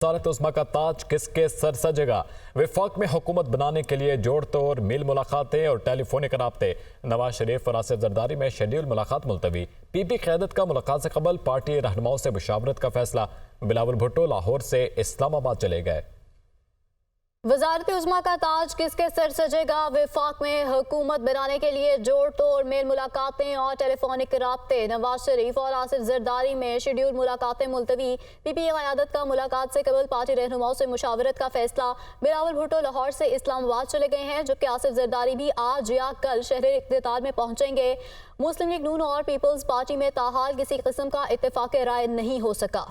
वज़ारत उज़्मा का ताज किसके सर सजेगा? वफाक में हुकूमत बनाने के लिए जोड़ तोड़ मिल मुलाकातें और टेलीफोनिक राब्ते। नवाज शरीफ और आसिफ जरदारी में शेड्यूल मुलाकात मुलतवी। पीपी क़यादत का मुलाकात से कबल पार्टी रहनुमाओं से मुशावरत का फैसला। बिलावल भुट्टो लाहौर से इस्लामाबाद चले गए। वज़ारत उज़्मा का ताज किसके सर सजेगा? वफाक में हुकूमत बनाने के लिए जोड़ तोड़ मेल मुलाकातें और टेलीफोनिक राब्ते। नवाज शरीफ और आसिफ जरदारी में शेड्यूल मुलाकातें मुलतवी। पीपी क़यादत का मुलाकात से कबल पार्टी रहनुमाओं से मुशावरत का फैसला। बिलावल भुट्टो लाहौर से इस्लामाबाद चले गए हैं, जबकि आसिफ जरदारी भी आज या कल शहर इक़्तिदार में पहुंचेंगे। मुस्लिम लीग नून और पीपल्स पार्टी में ताहाल किसी किस्म का इत्तेफाक राय नहीं हो सका।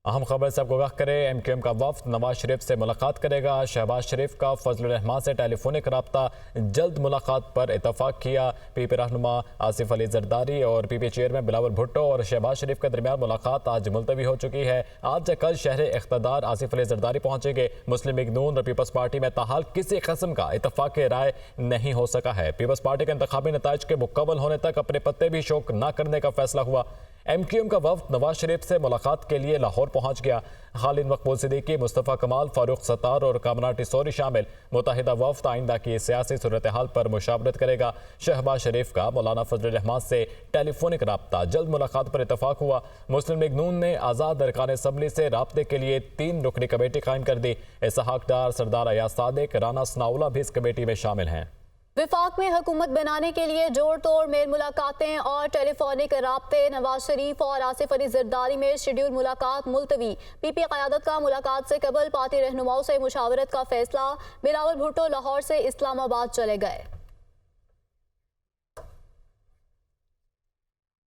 अहम खबर से आपको आगाह करें, एमक्यूएम का वफ्द नवाज शरीफ से मुलाकात करेगा। शहबाज शरीफ का फजल रहमान से टेलीफोनिक रब्ता, जल्द मुलाकात पर इतफाक किया। पीपी रहनुमा आसिफ अली जरदारी और पीपी चेयरमैन बिलावल भुट्टो और शहबाज शरीफ के दरमियान मुलाकात आज मुलतवी हो चुकी है। आज या कल शहर इक़्तिदार आसिफ अली जरदारी पहुंचेंगे। मुस्लिम लीग नून और पीपल्स पार्टी में ताहाल किसी किस्म का इतफाक राय नहीं हो सका है। पीपल्स पार्टी के इंतखाबी नताइज के मुकम्मल होने तक अपने पत्ते भी शौक न करने का फैसला हुआ। एमक्यूएम का वफ्द नवाज शरीफ से मुलाकात के लिए लाहौर पहुंच गया। खालिद मकबूल सिद्दीकी, मुस्तफ़ा कमाल, फारूक सत्तार और कामना टिसोरी शामिल। मुत्तहिदा वफ्द आइंदा की सियासी सूरत हाल पर मुशावरत करेगा। शहबाज शरीफ का मौलाना फजल रहमान से टेलीफोनिक राब्ता, जल्द मुलाकात पर इतफाक हुआ। मुस्लिम लीग नून ने आज़ाद अरकान असम्बली से राब्ते के लिए 3 रुकनी कमेटी कायम कर दी। इसहाक डार, सरदार अयाज सादिक, राना सनाउल्लाह भी इस कमेटी में शामिल हैं। वफाक में हुकूमत बनाने के लिए जोड़ तोड़ मेल मुलाकातें और टेलीफोनिक राब्ते। नवाज शरीफ और आसिफ अली जरदारी में शेड्यूल मुलाकात मुलतवी। पीपी क़यादत का मुलाकात से कबल पार्टी रहनुमाओं से मुशावरत का फैसला। बिलावल भुट्टो लाहौर से इस्लामाबाद चले गए।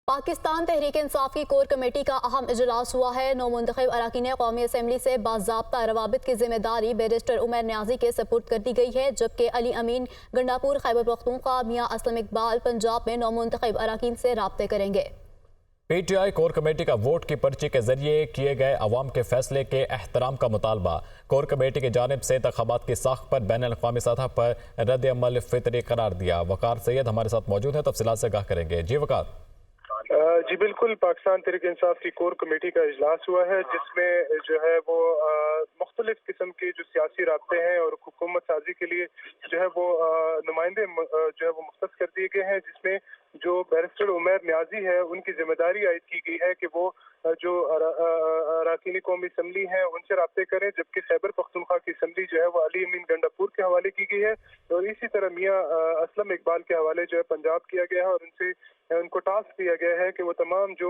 पाकिस्तान तहरीक इंसाफ की कोर कमेटी का अहम इजलास हुआ है। नौमुंतखब अरकान कौमी असम्बली से बाज़ाब्ता रवाबित की जिम्मेदारी बैरिस्टर उमर न्याजी के सपुर्द कर दी गई है, जबकि अली अमीन गंडापुर खैबर पख्तूनख्वा, मियां असलम इकबाल पंजाब में नौमुंतखब अरकान से राब्ते करेंगे। पीटीआई कोर कमेटी का वोट की पर्ची के जरिए किए गए अवाम के फैसले के एहतराम का मुतालबा। कोर कमेटी की जानिब से इंतखाबात की साख पर बैन अल-अक़वामी सतह पर रद्द अमल फितरी करार दिया। वकार सैयद हमारे साथ मौजूद है, तफसीलात से आगाह करेंगे। जी वकार। जी बिल्कुल, पाकिस्तान तहरीक इंसाफ की कोर कमेटी का इजलास हुआ है, जिसमें जो है वो मुख्तलिफ किस्म के जो सियासी राब्ते हैं और हुकूमत साजी के लिए जो है वो नुमाइंदे जो है वो मुख्तस कर दिए गए हैं, जिसमें जो बैरिस्टर उमर न्याजी है उनकी जिम्मेदारी आयद की गई है कि वो जो अरकान कौमी असम्बली हैं उनसे राब्ते करें, जबकि खैबर पख्तूनख्वा की असम्बली जो है वो अली अमीन गंडापुर के हवाले की गई है और इसी तरह मियां असलम इकबाल के हवाले जो है पंजाब किया गया है और उनको टास्क दिया गया है कि वो तमाम जो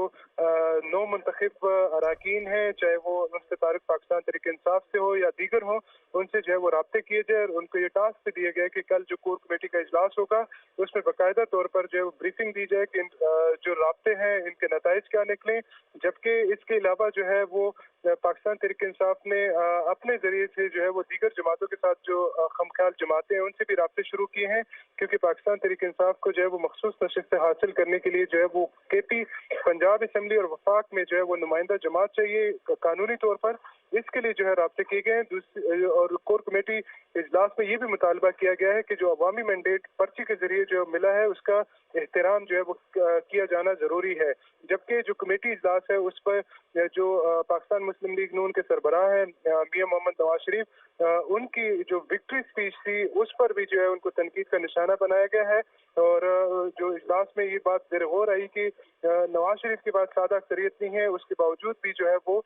नौ मुंतखब अरकान हैं, चाहे वो मुफ्ती तारिक पाकिस्तान तहरीक इंसाफ से हो या दीगर हो, उनसे जो है वो राब्ते किए जाए। और उनको ये टास्क भी दिया गया है कि कल जो कोर कमेटी का इजलास होगा उसमें बाकायदा तौर पर जो है ब्रीफिंग दी जाए कि जो राब्ते हैं इनके नताइज क्या निकलें। जबकि इसके अलावा जो है वो पाकिस्तान तहरीक इंसाफ ने अपने जरिए से जो है वो दीगर जमातों के साथ जो खमख्याल जमातें हैं उनसे भी राब्ते शुरू किए हैं, क्योंकि पाकिस्तान तहरीक इंसाफ को जो है वो मखसूस नशिस्त हासिल करने के लिए जो है वो केपी पंजाब असम्बली और वफाक में जो है वो नुमाइंदा जमात चाहिए कानूनी तौर पर। इसके लिए जो है राब्ते किए गए हैं। और कोर कमेटी इजलास में ये भी मुतालबा किया गया है कि जो अवामी मैंडेट पर्ची के जरिए जो मिला है उसका एहतराम जो है वो किया जाना जरूरी है। जबकि जो कमेटी इजलास है उस पर जो पाकिस्तान मुस्लिम लीग नून के सरबराह हैं मियां मोहम्मद नवाज शरीफ, उनकी जो विक्ट्री स्पीच थी उस पर भी जो है उनको तनकीद का निशाना बनाया गया है। और जो इजलास में ये बात ज़ाहिर हो रही कि नवाज शरीफ के पास सादा अक्सरियत नहीं है, उसके बावजूद भी जो है वो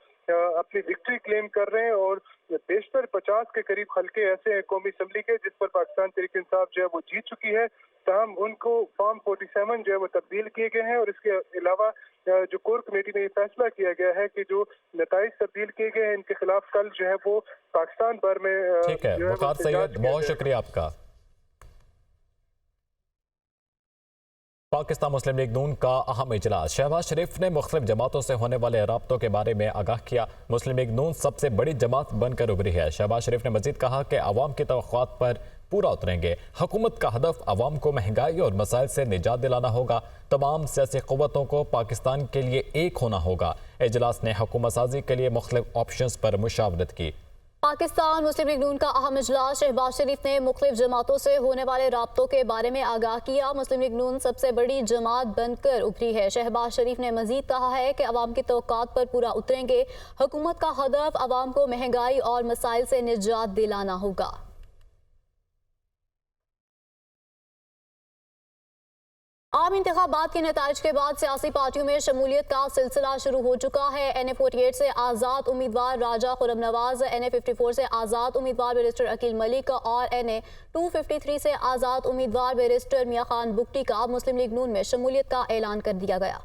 अपनी विक्ट्री क्लेम कर रहे हैं और बेशतर 50 के करीब हल्के ऐसे हैं कौमी असम्बली के जिस पर पाकिस्तान तहरीक इंसाफ जो है वो जीत चुकी है। तमाम उनको फॉर्म 47 जो है वो तब्दील किए गए हैं और इसके अलावा जो कोर कमेटी में ये फैसला किया गया है कि जो नताइज तब्दील किए गए हैं इनके खिलाफ कल जो है वो पाकिस्तान भर में ठीक है। वकार सैयद, बहुत शुक्रिया आपका। पाकिस्तान मुस्लिम लीग नून का अहम इजलास। शहबाज शरीफ ने मुख्तलिफ जमातों से होने वाले राब्तों के बारे में आगाह किया। मुस्लिम लीग नून सबसे बड़ी जमात बनकर उभरी है। शहबाज शरीफ ने मजीद कहा कि अवाम की तवक्कुआत पर पूरा उतरेंगे। हुकूमत का हदफ अवाम को महंगाई और मसाइल से निजात दिलाना होगा। तमाम सियासी क़ुव्वतों को पाकिस्तान के लिए एक होना होगा। इजलास ने हुकूमत साजी के लिए मुख्तलिफ ऑप्शंस पर मुशावरत की। پاکستان مسلم لیگ نون کا اہم اجلاس شہباز شریف نے مختلف جماعتوں سے ہونے والے رابطوں کے بارے میں آگاہ کیا۔ مسلم لیگ نون سب سے بڑی جماعت بن کر ابھری ہے۔ شہباز شریف نے مزید کہا ہے کہ عوام کی توقعات پر پورا اتریں گے۔ حکومت کا ہدف عوام کو مہنگائی اور مسائل سے نجات دلانا ہوگا۔ عام انتخابات کے نتائج کے بعد سیاسی پارٹیوں میں شمولیت کا سلسلہ شروع ہو چکا ہے۔ NA48 سے آزاد امیدوار راجہ خرم نواز، NA54 سے آزاد امیدوار بیرسٹر عقیل ملک اور NA253 سے آزاد امیدوار بیرسٹر میاں خان بگٹی کا مسلم لیگ نون میں شمولیت کا اعلان کر دیا گیا۔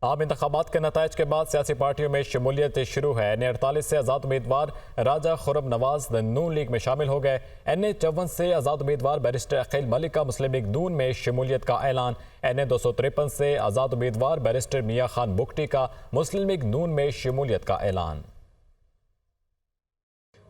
عام انتخابات کے نتائج کے بعد سیاسی پارٹیوں میں شمولیت شروع ہے۔ NA48 سے آزاد امیدوار راجہ خرم نواز نون لیگ میں شامل ہو گئے۔ NA54 سے آزاد امیدوار بیرسٹر عقیل ملک کا مسلم لیگ نون میں شمولیت کا اعلان۔ NA253 سے آزاد امیدوار بیرسٹر میاں خان بگٹی کا مسلم لیگ نون میں شمولیت کا اعلان۔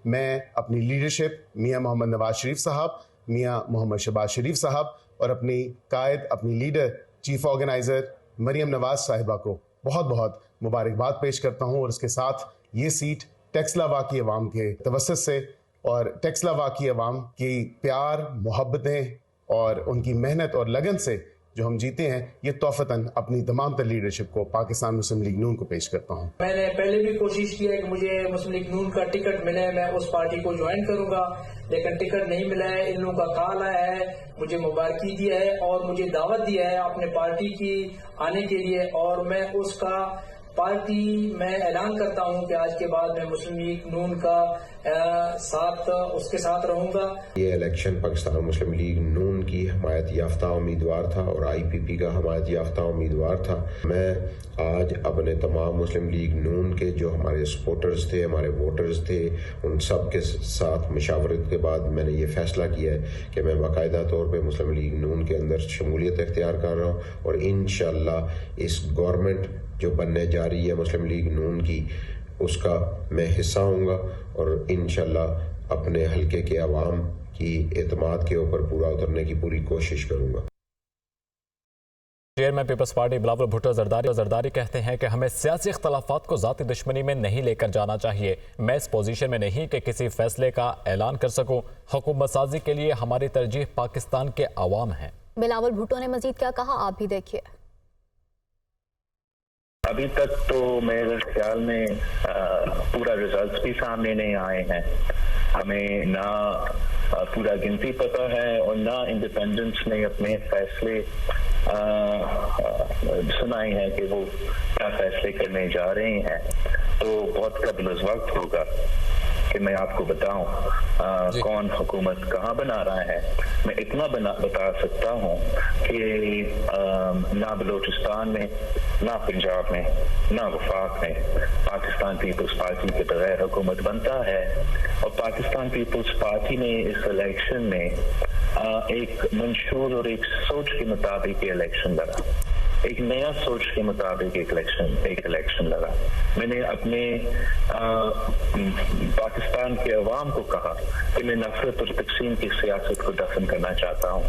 میں اپنی لیڈرشپ میاں محمد نواز شریف صاحب، میاں محمد شہباز شریف صاحب اور اپنی قائد، اپنی leader, chief organiser Maryam Nawaz صاحبہ کو بہت بہت مبارکباد پیش کرتا ہوں، اور اس کے ساتھ یہ سیٹ ٹیکسلا واقعی عوام کے توسط سے اور ٹیکسلا واقعی عوام کی پیار، محبتیں اور ان کی محنت اور لگن سے جو ہم جیتے ہیں، یہ توفتاً اپنی تمام تر لیڈرشپ کو پاکستان مسلم لیگ نون کو پیش کرتا ہوں۔ میں نے پہلے بھی کوشش کی ہے کہ مجھے مسلم لیگ نون کا ٹکٹ ملے، میں اس پارٹی کو جوائن کروں گا، لیکن ٹکٹ نہیں ملا ہے۔ ان لوگوں کا کال آیا ہے، مجھے مبارکی دیا ہے اور مجھے دعوت دیا ہے اپنے پارٹی کی آنے کے لیے، اور میں اس کا پارٹی میں اعلان کرتا ہوں کہ آج کے بعد میں مسلم لیگ نون کا اس کے ساتھ رہوں گا۔ یہ الیکشن پاکستان مسلم لیگ نون کی حمایت یافتہ امیدوار تھا اور IPP کا حمایت یافتہ امیدوار تھا۔ میں آج اپنے تمام مسلم لیگ نون کے جو ہمارے سپورٹرز تھے، ہمارے ووٹرز تھے، ان سب کے ساتھ مشاورت کے بعد میں نے یہ فیصلہ کیا ہے کہ میں باقاعدہ طور پہ مسلم لیگ نون کے اندر شمولیت اختیار کر رہا ہوں، اور انشاءاللہ اس گورنمنٹ جو بننے جا رہی ہے مسلم لیگ نون کی، اس کا میں حصہ ہوں گا، اور انشاءاللہ اپنے حلقے کے عوام کی اعتماد کے اوپر پورا اترنے کی پوری کوشش کروں گا۔ Chairman Peoples Party Bilawal Bhutto Zardari کہتے ہیں کہ ہمیں سیاسی اختلافات کو ذاتی دشمنی میں نہیں لے کر جانا چاہیے۔ میں اس پوزیشن میں نہیں کہ کسی فیصلے کا اعلان کر سکوں۔ حکومت سازی کے لیے ہماری ترجیح پاکستان کے عوام ہیں۔ بلاول بھٹو نے مزید کیا کہا، آپ بھی دیکھیے۔ ابھی تک تو میرے خیال میں پورا ریزلٹس بھی سامنے نہیں آئے ہیں۔ ہمیں نہ پورا گنتی پتہ ہے اور نہ انڈیپینڈنس نے اپنے فیصلے سنائے ہیں کہ وہ کیا فیصلے کرنے جا رہے ہیں، تو بہت قبل از وقت ہوگا کہ میں آپ کو بتاؤں کون حکومت کہاں بنا رہا ہے۔ میں اتنا بتا سکتا ہوں کہ نہ بلوچستان میں، نہ پنجاب میں، نہ وفاق میں پاکستان پیپلز پارٹی کے بغیر حکومت بنتا ہے، اور پاکستان پیپلز پارٹی نے اس الیکشن میں ایک منشور اور ایک سوچ کے مطابق یہ الیکشن لڑا، ایک نیا سوچ کے مطابق ایک الیکشن لڑا۔ میں نے اپنے پاکستان کے عوام کو کہا کہ میں نفرت اور تقسیم کی سیاست کو دفن کرنا چاہتا ہوں۔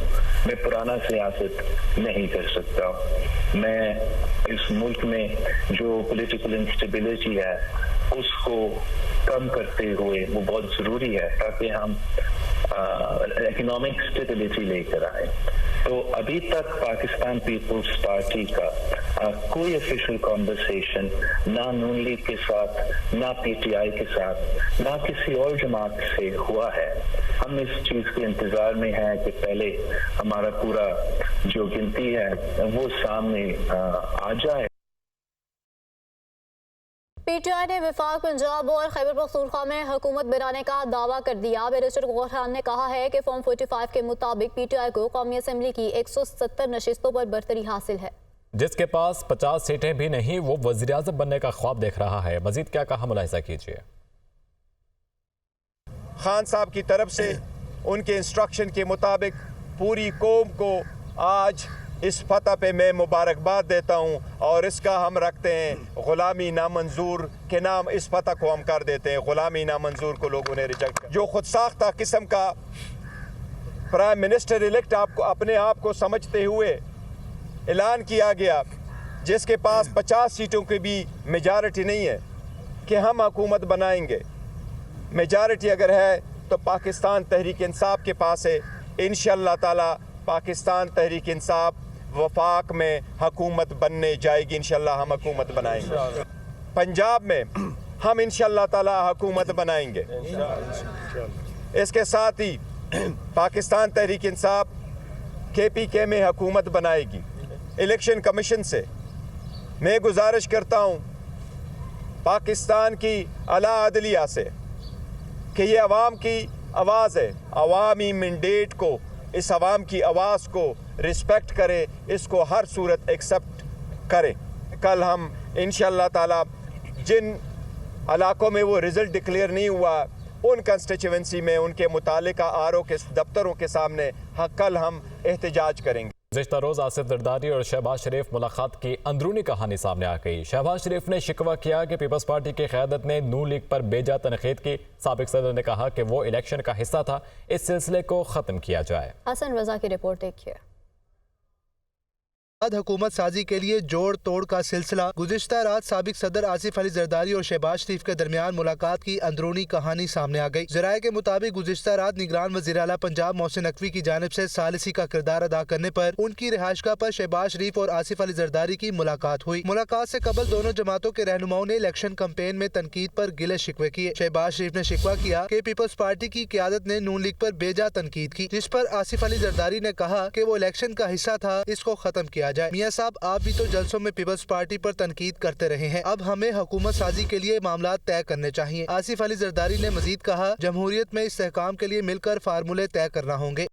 میں پرانا سیاست نہیں کر سکتا۔ میں اس ملک میں جو پولیٹیکل انسٹیبلٹی ہے اس کو کم کرتے ہوئے، وہ بہت ضروری ہے تاکہ ہم اکنامک اسٹیبلٹی لے کر آئے۔ تو ابھی تک پاکستان پیپلز پارٹی کا کوئی آفیشیل کانورسیشن نہ نون لیگ کے ساتھ، نہ PTI کے ساتھ، نہ کسی اور جماعت سے ہوا ہے۔ ہم اس چیز کے انتظار میں ہیں کہ پہلے ہمارا پورا جو گنتی ہے وہ سامنے آ جائے۔ PTI نے وفاق پنجاب اور خیبر پختونخوا میں حکومت بنانے کا دعویٰ کر دیا۔ بیرسٹر غور خان نے کہا ہے کہ فارم 45 کے مطابق PTI کو قومی اسمبلی کی 170 نشستوں پر برتری حاصل ہے۔ جس کے پاس 50 سیٹیں بھی نہیں، وہ وزیراعظم بننے کا خواب دیکھ رہا ہے۔ مزید کیا کہا، ملاحظہ کیجیے۔ خان صاحب کی طرف سے ان کے انسٹرکشن کے مطابق پوری قوم کو آج اس فتح پہ میں مبارکباد دیتا ہوں، اور اس کا ہم رکھتے ہیں غلامی نامنظور کے نام، اس فتح کو ہم کر دیتے ہیں غلامی نامنظور کو لوگوں نے ریجیکٹ کر۔ جو خود ساختہ قسم کا پرائم منسٹر الیکٹ اپنے آپ کو سمجھتے ہوئے اعلان کیا گیا، جس کے پاس 50 سیٹوں کی بھی میجارٹی نہیں ہے، کہ ہم حکومت بنائیں گے، मेजॉरिटी अगर है तो पाकिस्तान तहरीक इंसाफ के पास है। इंशाअल्लाह ताला पाकिस्तान तहरीक इंसाफ वफाक में हुकूमत बनने जाएगी। इंशाअल्लाह हम हुकूमत बनाएंगे। पंजाब में हम इंशाअल्लाह ताला हुकूमत बनाएंगे। इसके साथ ही पाकिस्तान तहरीक इंसाफ KPK में हुकूमत बनाएगी। इलेक्शन कमीशन से मैं गुजारिश करता हूँ पाकिस्तान की आला अदलिया से कि ये अवाम की आवाज़ है, अवामी मैंडेट को, इस अवाम की आवाज़ को रिस्पेक्ट करे, इसको हर सूरत एक्सेप्ट करे। कल हम इंशाअल्लाह ताला जिन इलाकों में वो रिज़ल्ट डिक्लेयर नहीं हुआ उन कंस्टिट्यूएंसी में उनके मुतालिका RO के दफ्तरों के सामने कल हम एहतजाज करेंगे। गुज़िश्ता रोज़ आसिफ जरदारी और शहबाज शरीफ मुलाकात की अंदरूनी कहानी सामने आ गई। शहबाज शरीफ ने शिकवा किया कि पीपल्स पार्टी की क़यादत ने नून लीग पर बेजा तनक़ीद की। साबिक़ सदर ने कहा कि वो इलेक्शन का हिस्सा था, इस सिलसिले को ख़त्म किया जाए। हसन रजा की रिपोर्ट देखिए। हुकूमत साजी के लिए जोड़ तोड़ का सिलसिला। गुज़िश्ता रात साबिक सदर आसिफ अली जरदारी और शहबाज शरीफ के दरमियान मुलाकात की अंदरूनी कहानी सामने आ गई। ज़राए के मुताबिक गुज़िश्ता रात निगरान वज़ीर आला पंजाब मोहसिन नकवी की जानिब से सालिसी का किरदार अदा करने पर उनकी रिहाइशगाह पर शहबाज शरीफ और आसिफ अली जरदारी की मुलाकात हुई। मुलाकात से कबल दोनों जमातों के रहनुमाओं ने इलेक्शन कैंपेन में तनकीद पर गिले शिकवे किए। शहबाज शरीफ ने शिकवा किया कि पीपल्स पार्टी की क़यादत ने नून लीग पर बेजा तनकीद की, जिस पर आसिफ अली जरदारी ने कहा कि वो इलेक्शन का हिस्सा था, इसको खत्म किया जाए। मियां साहब, आप भी तो जलसों में पीपल्स पार्टी पर तनकीद करते रहे हैं, अब हमें हुकूमत साजी के लिए मामला तय करने चाहिए। आसिफ अली जरदारी ने मजीद कहा, जमहूरियत में इस्तेहकाम के लिए मिलकर फार्मूले तय करना होंगे।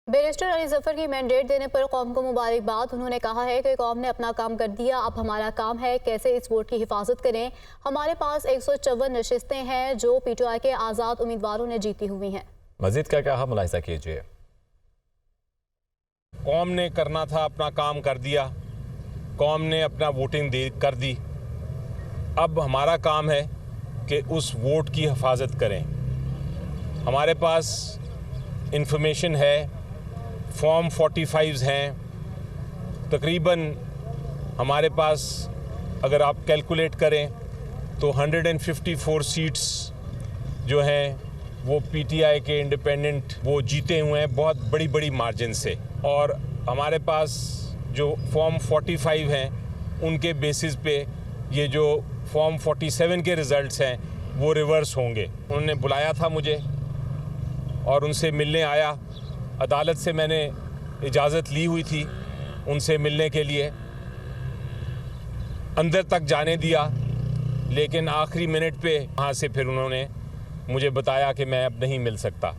बैरिस्टर अली जफर की मैंडेट देने पर कौम को मुबारकबाद। उन्होंने कहा है कि कौम ने अपना काम कर दिया, अब हमारा काम है कैसे इस वोट की हिफाजत करें। हमारे पास 154 नशिस्तें हैं जो PTI के आज़ाद उम्मीदवारों ने जीती हुई हैं। मजीद क्या कहा, मुलाहिजा कीजिए। कौम ने करना था अपना काम कर दिया, कौम ने अपना वोटिंग कर दी। अब हमारा काम है कि उस वोट की हिफाजत करें। हमारे पास इंफॉर्मेशन है, फॉर्म 45 हैं तकरीबन। हमारे पास अगर आप कैलकुलेट करें तो 154 सीट्स जो हैं वो PTI के इंडिपेंडेंट वो जीते हुए हैं बहुत बड़ी बड़ी मार्जिन से। और हमारे पास जो फॉर्म 45 हैं उनके बेसिस पे ये जो फॉर्म 47 के रिज़ल्ट्स हैं वो रिवर्स होंगे। उन्होंने बुलाया था मुझे और उनसे मिलने आया। अदालत से मैंने इजाज़त ली हुई थी उनसे मिलने के लिए, अंदर तक जाने दिया, लेकिन आखिरी मिनट पे वहाँ से फिर उन्होंने मुझे बताया कि मैं अब नहीं मिल सकता।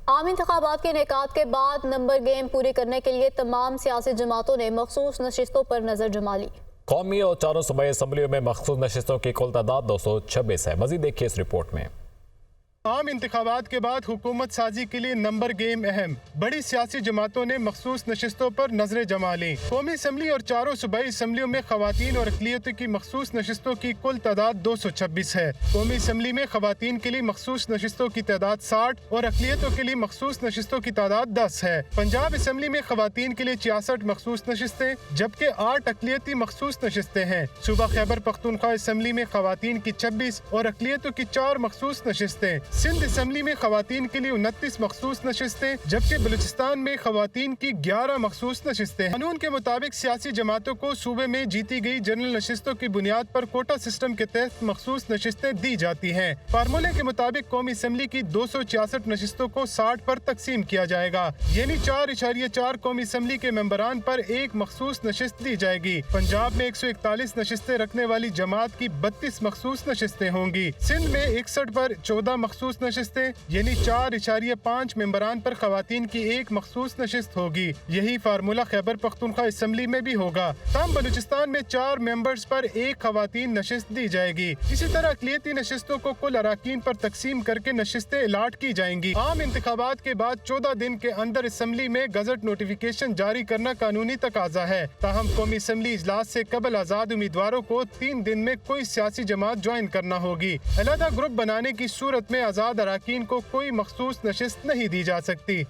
आम इंतखाबात के इनेकाद के बाद नंबर गेम पूरी करने के लिए तमाम सियासी जमातों ने मखसूस नशिस्तों पर नजर जमा ली। कौमी और चारों सूबाई असम्बलियों में मखसूस नशिस्तों की कुल तादाद 226 है। मजीद देखिए इस रिपोर्ट में। आम इंतखाबात के बाद हुकूमत साजी के लिए नंबर गेम अहम। बड़ी सियासी जमातों ने मखसूस नशिस्तों पर नजरें जमा ली। कौमी असम्बली और चारों सूबाई असम्बलियों में खवातीन और अक़लियतों की मखसूस नशिस्तों की कुल तादाद 226 है। कौमी असम्बली में खवातीन के लिए मखसूस नशिस्तों की तादाद 60 और अक़लियतों के लिए मखसूस नशिस्तों की तादाद 10 है। पंजाब असम्बली में खवातीन के लिए 66 मखसूस नशिस्तें जबकि 8 अक़लियती मखसूस नशिस्तें हैं। सूबा खैबर पख्तूनख्वा असम्बली में खवातीन की 26 और अक़लियतों की 4 मखसूस नशिस्तें। सिंध असम्बली में खवातीन के लिए 29 मखसूस नशिस्तें जबकि बलूचिस्तान में खवातीन की 11 मखसूस नशिस्तें। कानून के मुताबिक सियासी जमातों को सूबे में जीती गई जनरल नशिस्तों की बुनियाद पर कोटा सिस्टम के तहत मखसूस नशिस्तें दी जाती हैं। फार्मूले के मुताबिक कौमी असम्बली की 266 नशिस्तों को 60 पर तकसीम किया जाएगा, यानी 4.4 कौमी असम्बली के मेंबरान पर एक मखसूस नशिस्त दी जाएगी। पंजाब में 141 नशिस्तें रखने वाली जमात की 32 मखसूस नशिस्तें होंगी। सिंध में 61 पर 14 मखसूस नशिस्तें यानी 4.5 मेंबरान पर खवातीन की एक मखसूस नशिस्त होगी। यही फार्मूला खैबर पख्तूनख्वा असम्बली में भी होगा। तमाम बलूचिस्तान में 4 मेंबर्स पर एक खवातीन नशिस्त दी जाएगी। इसी तरह अक़लियती नशिस्तों को कुल अराकीन पर तकसीम करके नशिस्तें अलाट की जाएंगी। आम इंतखाबात के बाद 14 दिन के अंदर असम्बली में गजट नोटिफिकेशन जारी करना कानूनी तकाजा है। ताहम कौमी असम्बली इजलास से कबल आज़ाद उम्मीदवारों को 3 दिन में कोई सियासी जमात ज्वाइन करना होगी। अलहदा ग्रुप बनाने की सूरत में आज़ाद अराकीन को कोई मखसूस नशिस्त नहीं दी जा सकती।